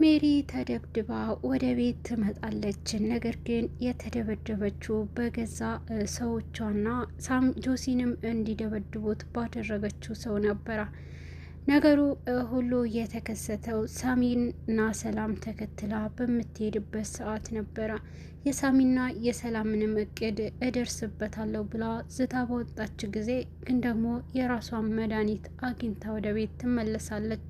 ሜሪ ተደብድባ ወደ ቤት ትመጣለች። ነገር ግን የተደበደበችው በገዛ ሰዎቿና ጆሲንም እንዲደበድቡት ባደረገችው ሰው ነበረ። ነገሩ ሁሉ የተከሰተው ሳሚና ሰላም ተከትላ በምትሄድበት ሰዓት ነበረ። የሳሚና የሰላምንም እቅድ እደርስበታለሁ ብላ ዝታ በወጣች ጊዜ ግን ደግሞ የራሷን መድኃኒት አግኝታ ወደ ቤት ትመለሳለች።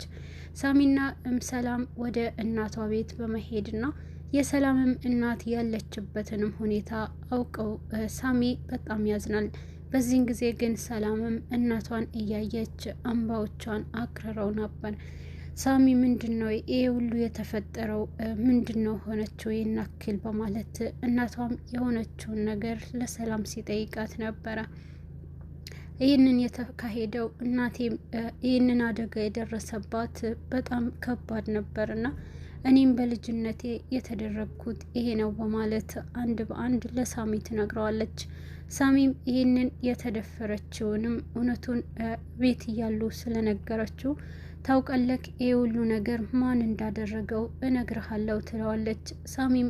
ሳሚና ሰላም ወደ እናቷ ቤት በመሄድና የሰላምም እናት ያለችበትንም ሁኔታ አውቀው ሳሚ በጣም ያዝናል። በዚህን ጊዜ ግን ሰላምም እናቷን እያየች እንባዎቿን አቅርረው ነበር። ሳሚ ምንድን ነው ይሄ ሁሉ የተፈጠረው? ምንድን ነው ሆነችው ይናክል በማለት እናቷም የሆነችውን ነገር ለሰላም ሲጠይቃት ነበረ። ይህንን የተካሄደው እናቴም ይህንን አደጋ የደረሰባት በጣም ከባድ ነበርና እኔም በልጅነቴ የተደረግኩት ይሄ ነው በማለት አንድ በአንድ ለሳሚ ትነግረዋለች። ሳሚም ይህንን የተደፈረችውንም እውነቱን ቤት እያሉ ስለነገረችው ታውቃለክ፣ ይህ ሁሉ ነገር ማን እንዳደረገው እነግርሃለሁ ትለዋለች። ሳሚም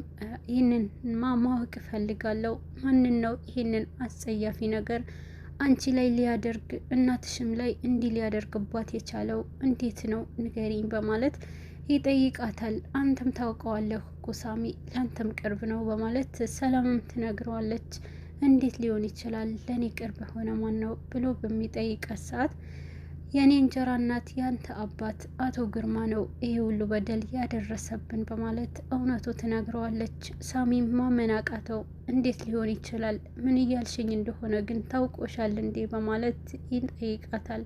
ይህንን ማወቅ እፈልጋለሁ፣ ማንን ነው ይህንን አስጸያፊ ነገር አንቺ ላይ ሊያደርግ እናትሽም ላይ እንዲህ ሊያደርግባት የቻለው እንዴት ነው ንገሪኝ በማለት ይጠይቃታል። አንተም ታውቀዋለህ እኮ ሳሚ፣ ለአንተም ቅርብ ነው በማለት ሰላምም ትነግረዋለች። እንዴት ሊሆን ይችላል? ለእኔ ቅርብ ሆነ ማን ነው ብሎ በሚጠይቃት ሰዓት የእኔ እንጀራ እናት ያንተ አባት አቶ ግርማ ነው ይሄ ሁሉ በደል ያደረሰብን በማለት እውነቱ ትነግረዋለች። ሳሚም ማመን አቃተው። እንዴት ሊሆን ይችላል? ምን እያልሽኝ እንደሆነ ግን ታውቆሻል እንዴ በማለት ይጠይቃታል።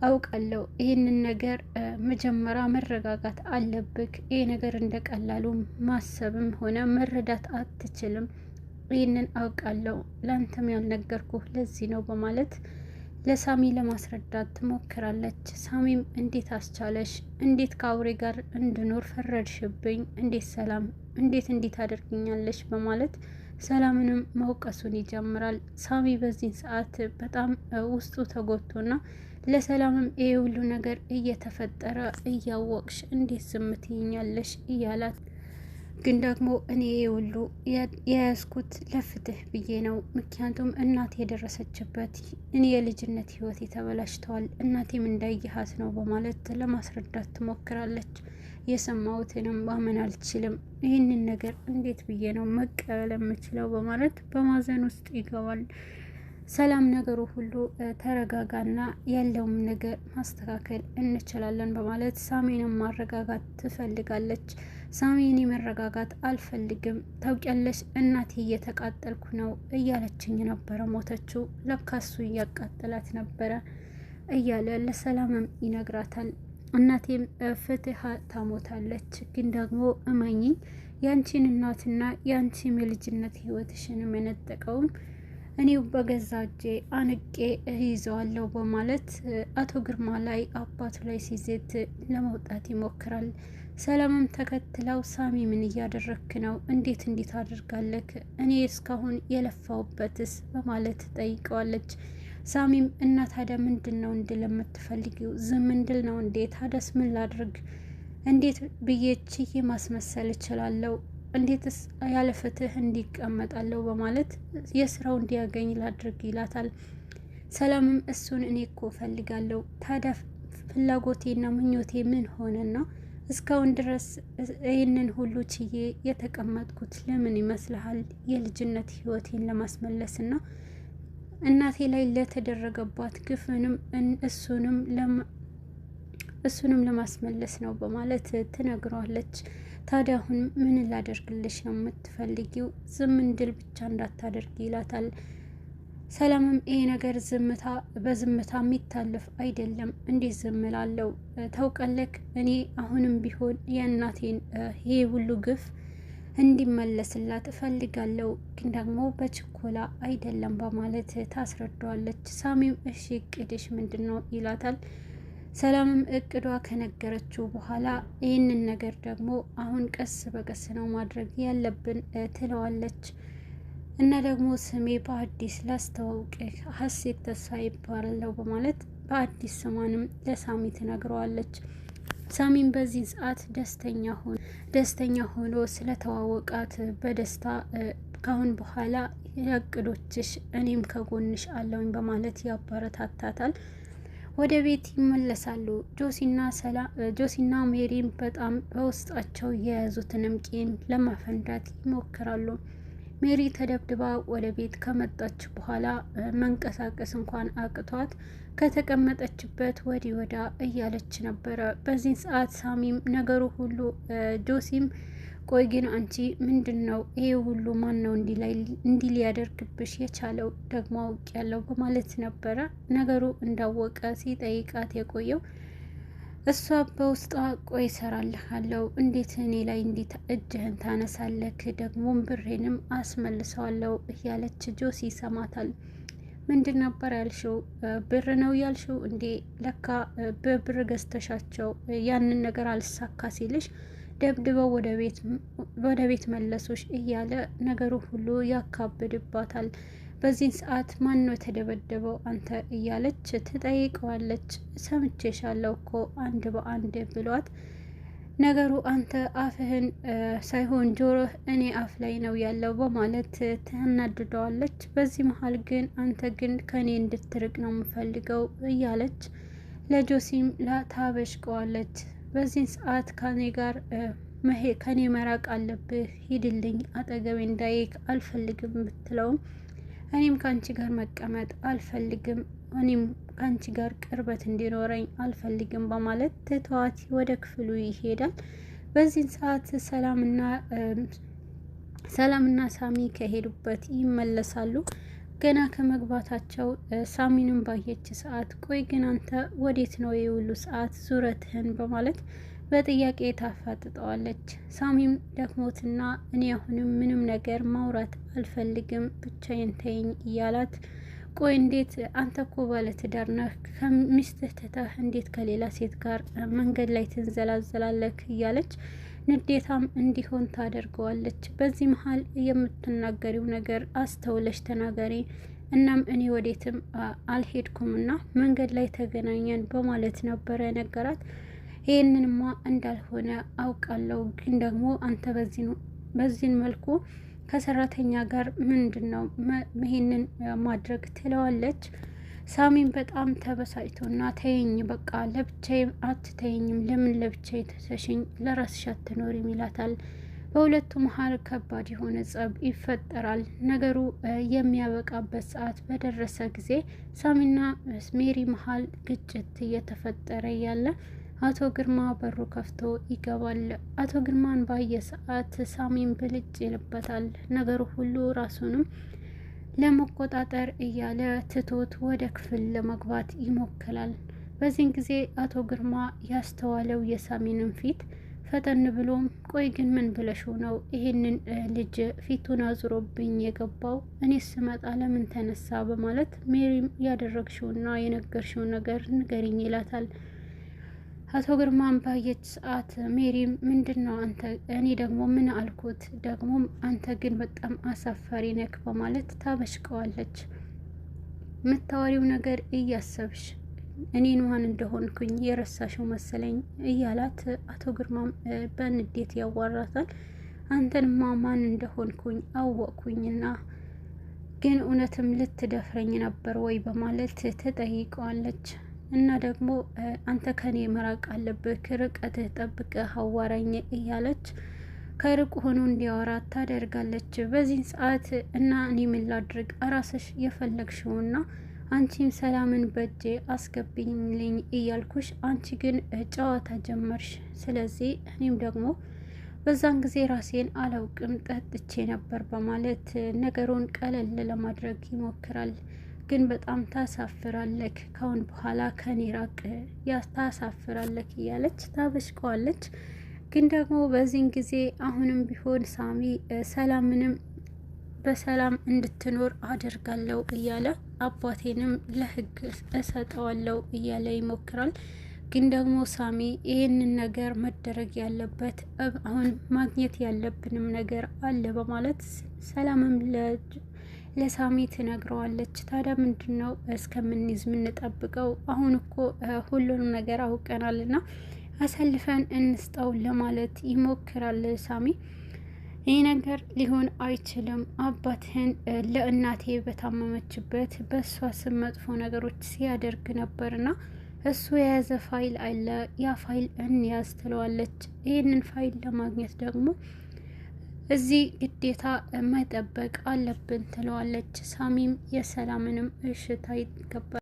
አውቃለሁ፣ ይህንን ነገር መጀመሪያ መረጋጋት አለብክ። ይሄ ነገር እንደቀላሉ ማሰብም ሆነ መረዳት አትችልም። ይህንን አውቃለሁ፣ ላንተም ያልነገርኩህ ለዚህ ነው በማለት ለሳሚ ለማስረዳት ትሞክራለች። ሳሚም እንዴት አስቻለሽ? እንዴት ከአውሬ ጋር እንድኖር ፈረድሽብኝ? እንዴት ሰላም፣ እንዴት አደርግኛለሽ? በማለት ሰላምንም መውቀሱን ይጀምራል። ሳሚ በዚህን ሰዓት በጣም ውስጡ ተጎድቶና ለሰላምም ይሄ ሁሉ ነገር እየተፈጠረ እያወቅሽ እንዴት ዝም ትይኛለሽ እያላት፣ ግን ደግሞ እኔ ይሄ ሁሉ የያዝኩት ለፍትህ ብዬ ነው። ምክንያቱም እናቴ የደረሰችበት እኔ የልጅነት ህይወት ተበላሽተዋል፣ እናቴም እንዳየሃት ነው በማለት ለማስረዳት ትሞክራለች። የሰማሁትንም ማመን አልችልም፣ ይህንን ነገር እንዴት ብዬ ነው መቀበል የምችለው በማለት በማዘን ውስጥ ይገባል። ሰላም ነገሩ ሁሉ ተረጋጋና ያለውም ነገር ማስተካከል እንችላለን በማለት ሳሚንም ማረጋጋት ትፈልጋለች። ሳሚ እኔ መረጋጋት አልፈልግም፣ ታውቂያለሽ እናቴ እየተቃጠልኩ ነው እያለችኝ ነበረ ሞተችው፣ ለካሱ እያቃጠላት ነበረ እያለ ለሰላምም ይነግራታል። እናቴም ፍትህ ታሞታለች፣ ግን ደግሞ እመኝኝ ያንቺን እናትና ያንቺም የልጅነት ህይወትሽን የነጠቀውም እኔው በገዛ እጄ አንቄ ይዘዋለሁ በማለት አቶ ግርማ ላይ አባቱ ላይ ሲዜት ለመውጣት ይሞክራል። ሰላምም ተከትለው ሳሚ ምን እያደረክ ነው? እንዴት አድርጋለክ? እኔ እስካሁን የለፋውበትስ በማለት ጠይቀዋለች። ሳሚም እና ታዲያ ምንድን ነው እንድል የምትፈልጊው? ዝም እንድል ነው እንዴ? ታዲያስ ምን ላድርግ? እንዴት ብዬ ችዬ ማስመሰል እችላለሁ? እንዴትስ ያለ ፍትህ እንዲቀመጣለሁ? በማለት የስራው እንዲያገኝ ላድርግ ይላታል። ሰላምም እሱን እኔ እኮ ፈልጋለሁ፣ ታዲያ ፍላጎቴና ምኞቴ ምን ሆነና እስካሁን ድረስ ይህንን ሁሉ ችዬ የተቀመጥኩት ለምን ይመስልሃል? የልጅነት ህይወቴን ለማስመለስና እናቴ ላይ ለተደረገባት ግፍንም እሱንም ለማስመለስ ነው በማለት ትነግረዋለች። ታዲያ አሁን ምን ላደርግልሽ ነው የምትፈልጊው? ዝም እንድል ብቻ እንዳታደርግ ይላታል። ሰላምም ይሄ ነገር በዝምታ የሚታለፍ አይደለም፣ እንዴት ዝም እላለሁ? ታውቃለክ፣ እኔ አሁንም ቢሆን የእናቴን ይሄ ሁሉ ግፍ እንዲመለስላት እፈልጋለሁ፣ ግን ደግሞ በችኮላ አይደለም በማለት ታስረዳዋለች። ሳሚም እሺ እቅድሽ ምንድን ነው ይላታል። ሰላምም እቅዷ ከነገረችው በኋላ ይህንን ነገር ደግሞ አሁን ቀስ በቀስ ነው ማድረግ ያለብን ትለዋለች። እና ደግሞ ስሜ በአዲስ ላስተዋውቅህ ሀሴት ተስፋ ይባላለው በማለት በአዲስ ስሟንም ለሳሚ ትነግረዋለች። ሳሚን በዚህ ሰዓት ደስተኛ ሆኖ ስለተዋወቃት በደስታ ካሁን በኋላ የእቅዶችሽ እኔም ከጎንሽ አለውኝ በማለት ያበረታታታል። ወደ ቤት ይመለሳሉ። ጆሲና ሜሪም በጣም በውስጣቸው የያዙትንም ቂም ለማፈንዳት ይሞክራሉ። ሜሪ ተደብድባ ወደ ቤት ከመጣች በኋላ መንቀሳቀስ እንኳን አቅቷት ከተቀመጠችበት ወዲህ ወዳ እያለች ነበረ። በዚህ ሰዓት ሳሚም ነገሩ ሁሉ ጆሲም ቆይ ግን አንቺ ምንድን ነው ይሄ ሁሉ ማን ነው እንዲህ ሊያደርግብሽ የቻለው? ደግሞ አውቅ ያለው በማለት ነበረ ነገሩ እንዳወቀ ሲጠይቃት የቆየው። እሷ በውስጧ ቆይ እሰራልሃለሁ፣ እንዴት እኔ ላይ እንዴት እጅህን ታነሳለክ? ደግሞም ብሬንም አስመልሰዋለሁ እያለች ጆሲ ይሰማታል። ምንድን ነበር ያልሽው? ብር ነው ያልሽው እንዴ? ለካ በብር ገዝተሻቸው ያንን ነገር አልሳካ ሲልሽ ደብድበው ወደ ቤት መለሶች እያለ ነገሩ ሁሉ ያካብድባታል። በዚህን ሰዓት ማን ነው የተደበደበው አንተ እያለች ትጠይቀዋለች። ሰምቼሻለሁ እኮ አንድ በአንድ ብሏት ነገሩ አንተ አፍህን ሳይሆን ጆሮህ እኔ አፍ ላይ ነው ያለው በማለት ታናድደዋለች። በዚህ መሀል ግን አንተ ግን ከኔ እንድትርቅ ነው የምፈልገው እያለች ለጆሲም ታበሽቀዋለች። በዚህን ሰዓት ከኔ መራቅ አለብህ፣ ሂድልኝ፣ አጠገቤ እንዳይክ አልፈልግም ብትለውም እኔም ከአንቺ ጋር መቀመጥ አልፈልግም፣ እኔም ከአንቺ ጋር ቅርበት እንዲኖረኝ አልፈልግም በማለት ትተዋት ወደ ክፍሉ ይሄዳል። በዚህን ሰዓት ሰላምና ሳሚ ከሄዱበት ይመለሳሉ። ገና ከመግባታቸው ሳሚንም ባየች ሰዓት ቆይ ግን አንተ ወዴት ነው የሁሉ ሰዓት ዙረትህን በማለት በጥያቄ ታፋጥጠዋለች። ሳሚም ደክሞትና እኔ አሁንም ምንም ነገር ማውራት አልፈልግም ብቻዬን ተይኝ እያላት ቆይ እንዴት አንተ እኮ ባለትዳር ነህ፣ ከሚስትህ ትተህ እንዴት ከሌላ ሴት ጋር መንገድ ላይ ትንዘላዘላለህ እያለች ንዴታም እንዲሆን ታደርገዋለች። በዚህ መሀል የምትናገሪው ነገር አስተውለሽ ተናገሪ፣ እናም እኔ ወዴትም አልሄድኩምና መንገድ ላይ ተገናኘን በማለት ነበረ ነገራት። ይህንንማ እንዳልሆነ አውቃለሁ፣ ግን ደግሞ አንተ በዚህን መልኩ ከሰራተኛ ጋር ምንድን ነው ይሄንን ማድረግ ትለዋለች። ሳሚን በጣም ተበሳጭቶና ተይኝ በቃ ለብቻዬ አትተይኝም፣ ለምን ለብቻዬ ተሰሽኝ ለራስሽ አትኖሪም ይላታል። በሁለቱ መሀል ከባድ የሆነ ጸብ ይፈጠራል። ነገሩ የሚያበቃበት ሰዓት በደረሰ ጊዜ ሳሚና ሜሪ መሀል ግጭት እየተፈጠረ ያለ አቶ ግርማ በሩ ከፍቶ ይገባል። አቶ ግርማን ባየ ሰዓት ሳሚን ብልጭ ይልበታል። ነገሩ ሁሉ ራሱንም ለመቆጣጠር እያለ ትቶት ወደ ክፍል ለመግባት ይሞክራል። በዚህን ጊዜ አቶ ግርማ ያስተዋለው የሳሚንን ፊት ፈጠን ብሎም ቆይ ግን ምን ብለሽው ነው ይሄንን ልጅ ፊቱን አዙሮብኝ የገባው? እኔ ስመጣ ለምን ተነሳ? በማለት ሜሪም ያደረግሽውና የነገርሽው ነገር ንገሪኝ ይላታል። አቶ ግርማን ባየች ሰዓት ሜሪም ምንድን ነው አንተ? እኔ ደግሞ ምን አልኩት? ደግሞም አንተ ግን በጣም አሳፋሪ ነክ በማለት ታበሽቀዋለች። የምታወሪው ነገር እያሰብሽ እኔን ማን እንደሆንኩኝ የረሳሽው መሰለኝ እያላት አቶ ግርማም በንዴት ያዋራታል። አንተንማ ማን እንደሆንኩኝ አወቅኩኝና ግን እውነትም ልትደፍረኝ ነበር ወይ በማለት ትጠይቀዋለች። እና ደግሞ አንተ ከኔ መራቅ አለብህ፣ ከርቀትህ ጠብቀህ አዋራኝ እያለች ከርቅ ሆኖ እንዲያወራት ታደርጋለች። በዚህን ሰዓት እና እኔ ምን ላድርግ ራስሽ የፈለግሽውና አንቺም ሰላምን በእጄ አስገብኝልኝ እያልኩሽ አንቺ ግን ጨዋታ ጀመርሽ። ስለዚህ እኔም ደግሞ በዛን ጊዜ ራሴን አላውቅም ጠጥቼ ነበር በማለት ነገሩን ቀለል ለማድረግ ይሞክራል። ግን በጣም ታሳፍራለክ፣ ካሁን በኋላ ከኔ ራቅ፣ ታሳፍራለክ እያለች ታበሽቀዋለች። ግን ደግሞ በዚህን ጊዜ አሁንም ቢሆን ሳሚ ሰላምንም በሰላም እንድትኖር አደርጋለሁ እያለ አባቴንም ለሕግ እሰጠዋለሁ እያለ ይሞክራል። ግን ደግሞ ሳሚ ይህንን ነገር መደረግ ያለበት አሁን ማግኘት ያለብንም ነገር አለ በማለት ሰላምም ለሳሚ ትነግረዋለች። ታዲያ ምንድን ነው እስከምንይዝ የምንጠብቀው? አሁን እኮ ሁሉንም ነገር አውቀናልና አሳልፈን እንስጠው ለማለት ይሞክራል ሳሚ። ይህ ነገር ሊሆን አይችልም፣ አባትህን ለእናቴ በታመመችበት በእሷ ስም መጥፎ ነገሮች ሲያደርግ ነበርና እሱ የያዘ ፋይል አለ፣ ያ ፋይል እንያዝ ትለዋለች። ይህንን ፋይል ለማግኘት ደግሞ እዚህ ግዴታ መጠበቅ አለብን ትለዋለች። ሳሚም የሰላምንም እሽታ ይገባል።